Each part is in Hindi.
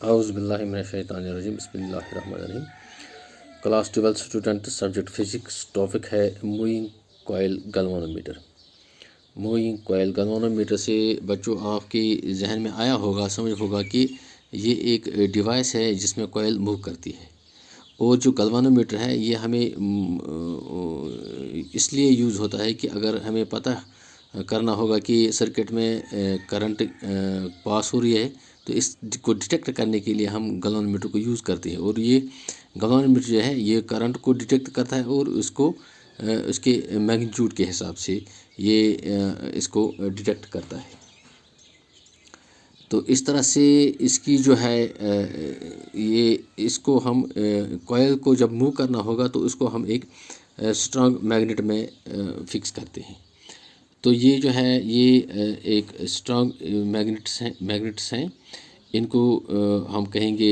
औज़ुबिल्लाहिमिनश्शैतानिर्रजीम बिस्मिल्लाहिर्रहमानिर्रहीम। Class 12 student, subject physics. Topic है moving coil galvanometer. Moving coil galvanometer से बच्चों आपके जहन में आया होगा, समझ होगा कि ये एक डिवाइस है जिसमें कॉइल मूव करती है। और जो गैल्वेनोमीटर है ये हमें इसलिए यूज़ होता है कि अगर हमें पता करना होगा कि सर्किट में करंट पास हो रही है, तो इसको डिटेक्ट करने के लिए हम गैल्वेनोमीटर को यूज़ करते हैं। और ये गैल्वेनोमीटर जो है ये करंट को डिटेक्ट करता है और उसको उसके मैग्नीट्यूड के हिसाब से ये इसको डिटेक्ट करता है। तो इस तरह से इसकी जो है ये इसको हम कॉइल को जब मूव करना होगा तो उसको हम एक स्ट्रॉन्ग मैग्नेट में फिक्स करते हैं। तो ये जो है ये एक स्ट्रॉन्ग मैग्नेट्स हैं। इनको हम कहेंगे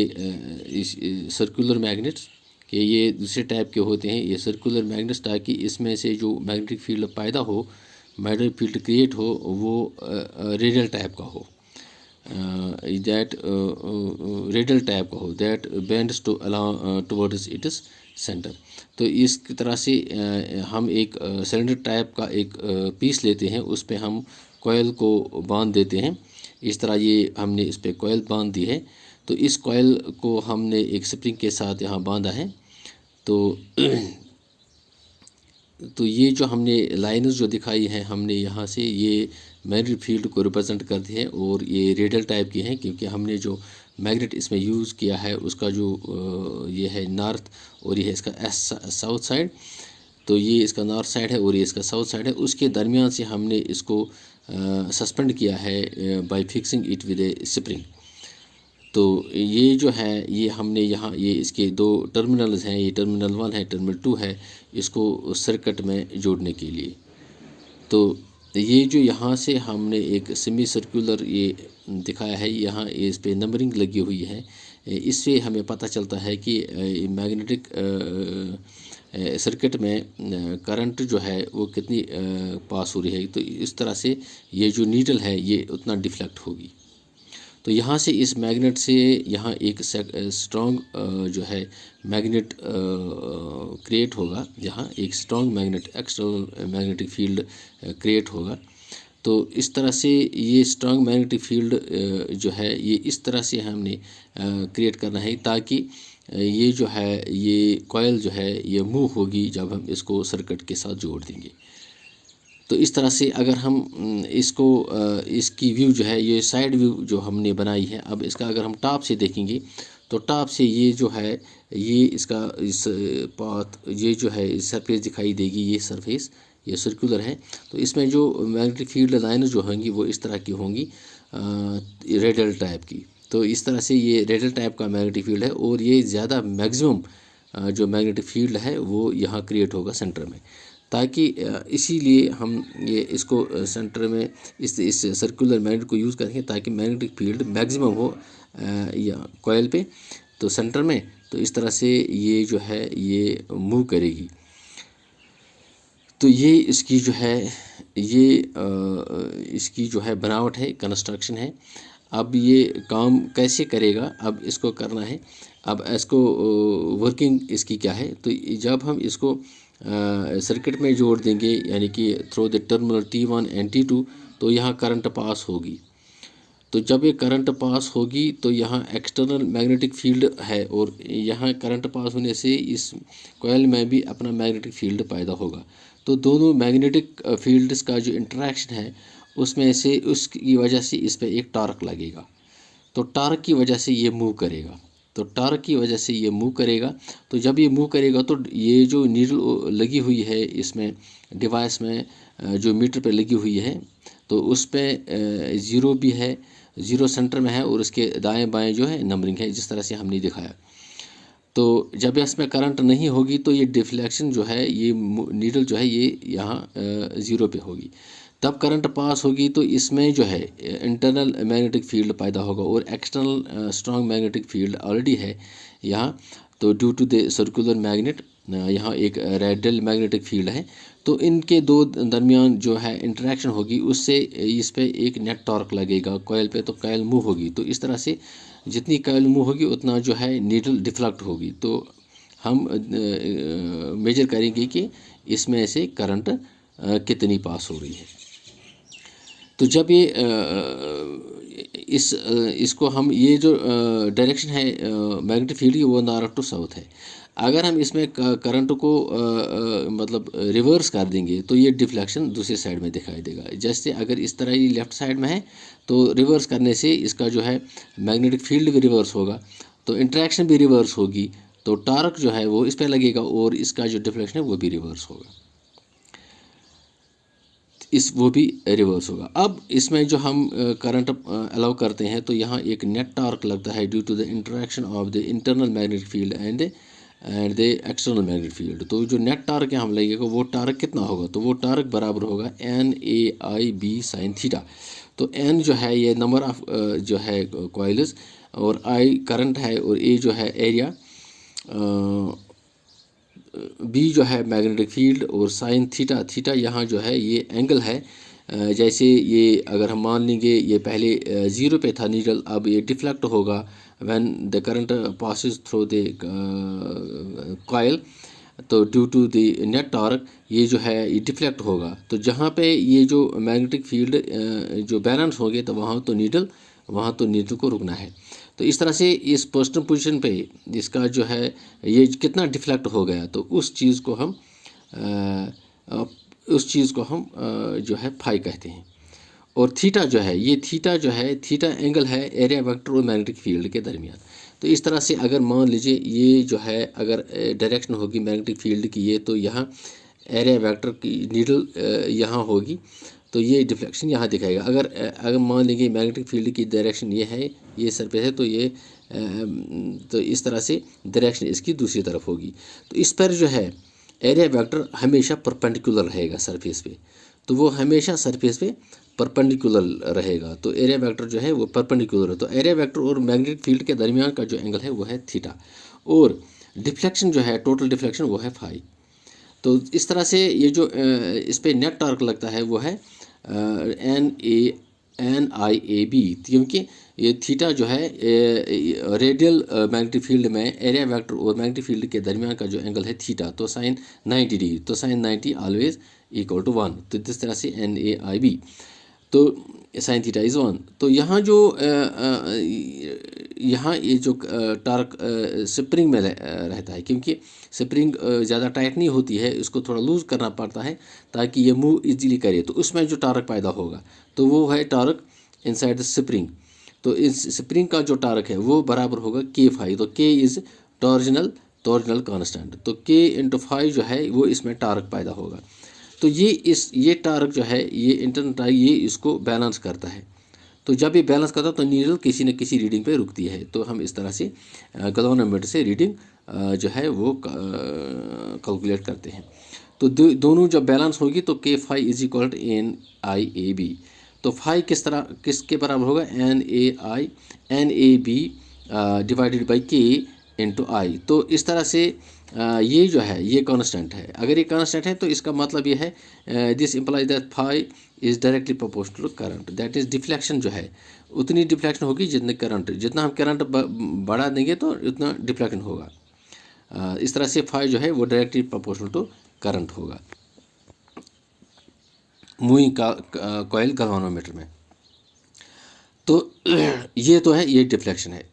सर्कुलर मैग्नेट्स, कि ये दूसरे टाइप के होते हैं ये सर्कुलर मैग्नेट्स, ताकि इसमें से जो मैग्नेटिक फील्ड पैदा हो, मैग्नेटिक फील्ड क्रिएट हो, वो रेडियल टाइप का हो, रेडियल टाइप का हो, that bends to towards its centre. तो इस तरह से हम एक सिलेंडर टाइप का एक पीस लेते हैं, उस पे हम कॉइल को बांध देते हैं। इस तरह ये हमने इस पे कॉइल बांध दी है। तो इस कॉइल को हमने एक स्प्रिंग के साथ यहाँ बांधा है। तो ये जो हमने लाइन्स जो दिखाई हैं हमने यहाँ से, ये मैग्नेटिक फील्ड को रिप्रेजेंट करती है और ये रेडियल टाइप की हैं, क्योंकि हमने जो मैग्नेट इसमें यूज़ किया है उसका जो ये है नॉर्थ और ये है इसका साउथ साइड। तो ये इसका नॉर्थ साइड है और ये इसका साउथ साइड है। उसके दरमियान से हमने इसको सस्पेंड किया है bye fixing it with A spring. तो ये जो है ये हमने यहाँ ये इसके दो टर्मिनल्स हैं, ये टर्मिनल 1 है, टर्मिनल 2 है, इसको सर्किट में जोड़ने के लिए। तो ये जो यहाँ से हमने एक सेमी सर्कुलर ये दिखाया है, यहाँ इस पे नंबरिंग लगी हुई है। इससे हमें पता चलता है कि मैग्नेटिक सर्किट में करंट जो है वो कितनी पास हो रही है। तो इस तरह से ये जो नीडल है ये उतना डिफ्लेक्ट होगी। तो यहाँ से इस मैग्नेट से यहाँ एक स्ट्रॉन्ग जो है मैग्नेट क्रिएट होगा, यहाँ एक strong magnet external magnetic field create होगा। तो इस तरह से ये स्ट्रॉन्ग मैग्नेटिक फील्ड जो है ये इस तरह से हमने क्रिएट करना है, ताकि ये जो है ये कॉइल जो है ये मूव होगी जब हम इसको सर्किट के साथ जोड़ देंगे। तो इस तरह से अगर हम इसको इसकी व्यू जो है ये साइड व्यू जो हमने बनाई है, अब इसका अगर हम टॉप से देखेंगे तो टॉप से ये जो है ये इसका इस पाथ ये जो है सरफेस दिखाई देगी, ये सरफेस ये सर्कुलर है। तो इसमें जो मैग्नेटिक फील्ड लाइन जो होंगी वो इस तरह की होंगी, रेडियल टाइप की। तो इस तरह से ये रेडियल टाइप का मैग्नेटिक फील्ड है और ये ज़्यादा मैक्सिमम जो मैग्नेटिक फील्ड है वो यहाँ क्रिएट होगा सेंटर में, ताकि इसीलिए हम ये इसको सेंटर में इस सर्कुलर मैग्नेट को यूज़ करेंगे, ताकि मैग्नेटिक फील्ड मैक्सिमम हो या कॉइल पे, तो सेंटर में। तो इस तरह से ये जो है ये मूव करेगी। तो ये इसकी जो है ये इसकी जो है बनावट है, कंस्ट्रक्शन है। अब ये काम कैसे करेगा, अब इसको करना है। अब इसको वर्किंग इसकी क्या है, तो जब हम इसको सर्किट में जोड़ देंगे, यानी कि through the terminal T1 and T2, तो यहाँ करंट पास होगी। तो जब ये करंट पास होगी तो यहाँ एक्सटर्नल मैग्नेटिक फील्ड है और यहाँ करंट पास होने से इस कॉइल में भी अपना मैग्नेटिक फील्ड पैदा होगा। तो दोनों मैग्नेटिक फील्ड्स का जो इंटरेक्शन है उसमें से उसकी वजह से इस पर एक टॉर्क लगेगा। तो टॉर्क की वजह से ये मूव करेगा। तो टॉर्क की वजह से ये मूव करेगा। तो जब ये मूव करेगा तो ये जो नीडल लगी हुई है इसमें डिवाइस में जो मीटर पे लगी हुई है, तो उस पर ज़ीरो भी है, ज़ीरो सेंटर में है और उसके दाएं बाएं जो है नंबरिंग है, जिस तरह से हमने दिखाया। तो जब इसमें करंट नहीं होगी तो ये डिफ्लेक्शन जो है ये नीडल जो है ये यहाँ ज़ीरो पे होगी। तब करंट पास होगी तो इसमें जो है इंटरनल मैग्नेटिक फील्ड पैदा होगा और external strong magnetic field already है यहाँ। तो due to the circular magnet यहाँ एक रेडियल मैग्नेटिक फील्ड है। तो इनके दो दरमियान जो है इंटरेक्शन होगी, उससे इस पे एक नेट टॉर्क लगेगा कॉइल पे, तो कॉइल मूव होगी। तो इस तरह से जितनी कॉइल मूव होगी उतना जो है नीडल डिफ्लेक्ट होगी। तो हम मेजर करेंगे कि इसमें से करंट कितनी पास हो रही है। तो जब ये इसको हम ये जो डायरेक्शन है मैग्नेटिक फील्ड की वो नॉर्थ टू साउथ है। अगर हम इसमें करंट को मतलब रिवर्स कर देंगे तो ये डिफ्लेक्शन दूसरी साइड में दिखाई देगा। जैसे अगर इस तरह ये लेफ़्ट साइड में है तो रिवर्स करने से इसका जो है मैग्नेटिक फील्ड भी रिवर्स होगा, तो इंटरेक्शन भी रिवर्स होगी, तो टार्क जो है वो इस पर लगेगा और इसका जो डिफ्लेक्शन है वो भी रिवर्स होगा, वो भी रिवर्स होगा। अब इसमें जो हम करंट अलाउ करते हैं तो यहाँ एक नेट टार्क लगता है due to the interaction of the internal magnetic field and the external magnetic field. तो जो नेट टार्क यहाँ हम लगेगा वो टार्क कितना होगा, तो वो टार्क बराबर होगा NAIB sin थीटा। तो N जो है ये नंबर ऑफ जो है कॉइल्स, और I करंट है, और A जो है एरिया, B जो है मैग्नेटिक फील्ड, और साइन थीटा, थीटा यहाँ जो है ये एंगल है। जैसे ये अगर हम मान लेंगे ये पहले 0 पे था नीडल, अब ये डिफ्लेक्ट होगा when the current passes through the coil, तो due to the net torque ये जो है ये डिफ्लेक्ट होगा। तो जहाँ पे ये जो मैग्नेटिक फील्ड जो बैलेंस होंगे तो वहाँ तो नीडल को रुकना है। तो इस तरह से इस पोजिशन पे इसका जो है ये कितना डिफ्लेक्ट हो गया, तो उस चीज़ को हम जो है फाई कहते हैं। और थीटा जो है ये थीटा एंगल है एरिया वेक्टर और मैग्नेटिक फील्ड के दरमियान। तो इस तरह से अगर मान लीजिए ये जो है अगर डायरेक्शन होगी मैग्नेटिक फील्ड की ये, तो यहाँ एरिया वेक्टर की नीडल यहाँ होगी, तो ये डिफ्लेक्शन यहाँ दिखाएगा। अगर मान लीजिए मैग्नेटिक फील्ड की डायरेक्शन ये है, ये सरफेस है, तो इस तरह से डायरेक्शन इसकी दूसरी तरफ होगी। तो इस पर जो है एरिया वेक्टर हमेशा परपेंडिकुलर रहेगा सरफेस पे, तो वो हमेशा सरफेस पे परपेंडिकुलर रहेगा। तो एरिया वेक्टर जो है वो परपेंडिकुलर है। तो एरिया वेक्टर और मैग्नेटिक फील्ड के दरमियान का जो एंगल है वो है थीटा, और डिफ्लेक्शन जो है टोटल डिफ्लेक्शन वो है फाई। तो इस तरह से ये जो इस पे नेट टॉर्क लगता है वो है NIAB, क्योंकि ये थीटा जो है रेडियल मैग्नेटिक फील्ड में एरिया वेक्टर और मैग्नेटिक फील्ड के दरमियान का जो एंगल है थीटा, तो साइन 90 डिग्री, तो साइन 90 ऑलवेज इक्वल टू 1। तो इस तरह से NAIB, तो साइन थीटा इज़ 1। तो यहाँ ये जो टार्क स्प्रिंग में रहता है, क्योंकि स्प्रिंग ज़्यादा टाइट नहीं होती है, इसको थोड़ा लूज़ करना पड़ता है ताकि ये मूव इजीली करे। तो उसमें जो टार्क पैदा होगा तो वो है टार्क इनसाइड द स्प्रिंग। तो इस स्प्रिंग का जो टार्क है वो बराबर होगा K फाई। तो K इज़ टॉर्जनल कांस्टेंट, तो K इंटू फाई जो है वो इसमें टार्क पैदा होगा। तो ये टार्क जो है ये इंटरनल टार्क ये इसको बैलेंस करता है। तो जब ये बैलेंस करता है तो नीडल किसी न किसी रीडिंग पे रुकती है। तो हम इस तरह से गैल्वेनोमीटर से रीडिंग जो है वो कैलकुलेट करते हैं। तो दोनों जब बैलेंस होगी तो K phi is equal to NIAB। तो फाई किसके बराबर होगा, NAB divided by K into I. तो इस तरह से ये जो है ये कांस्टेंट है। अगर ये कांस्टेंट है तो इसका मतलब ये है this implies that phi is directly proportional to current, that is deflection जो है उतनी डिफ्लेक्शन होगी जितना हम करंट बढ़ा देंगे तो उतना डिफ्लेक्शन होगा। इस तरह से फाई जो है वो डायरेक्टली प्रोपोर्शनल टू करंट होगा मूविंग कॉइल गैल्वेनोमीटर में। तो ये तो है, ये डिफ्लेक्शन है।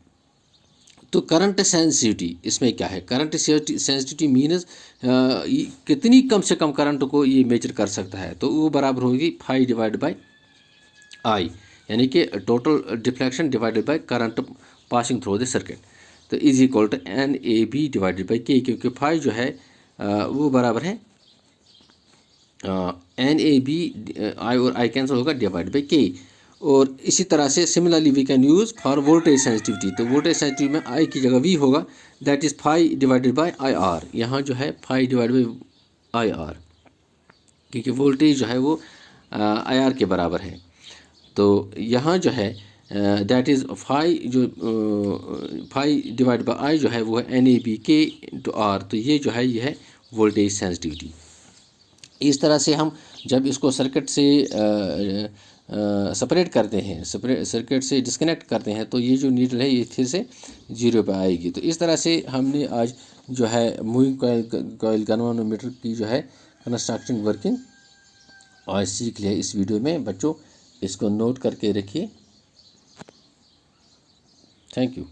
तो करंट सेंसिटिविटी इसमें क्या है, करंट सेंसिटिविटी मीन्स कितनी कम से कम करंट को ये मेजर कर सकता है, तो वो बराबर होगी फाई डिवाइड बाई आई, यानी कि total deflection divided by current passing through the circuit, तो is equal to NAB divided by K, क्योंकि फाई जो है वो बराबर है NAB, आई और आई कैंसिल होगा, डिवाइड बाई K। और इसी तरह से similarly we can use for voltage sensitivity. तो वोल्टेज सेंसिटिविटी में आई की जगह V होगा, that is phi divided by IR। यहाँ जो है फाई डिवाइडेड बाई IR, क्योंकि वोल्टेज जो है वो IR के बराबर है। तो यहाँ जो है that is phi divide by I जो है वो है NAB K इंटू R। तो ये जो है ये है वोल्टेज सेंसिटिविटी। इस तरह से हम जब इसको सर्किट से सेपरेट करते हैं, सर्किट से डिस्कनेक्ट करते हैं, तो ये जो नीडल है ये फिर से 0 पे आएगी। तो इस तरह से हमने आज जो है मूविंग कॉइल गैल्वेनोमीटर की जो है कंस्ट्रक्शन वर्किंग आज सीख लिया इस वीडियो में। बच्चों इसको नोट करके रखिए। Thank you.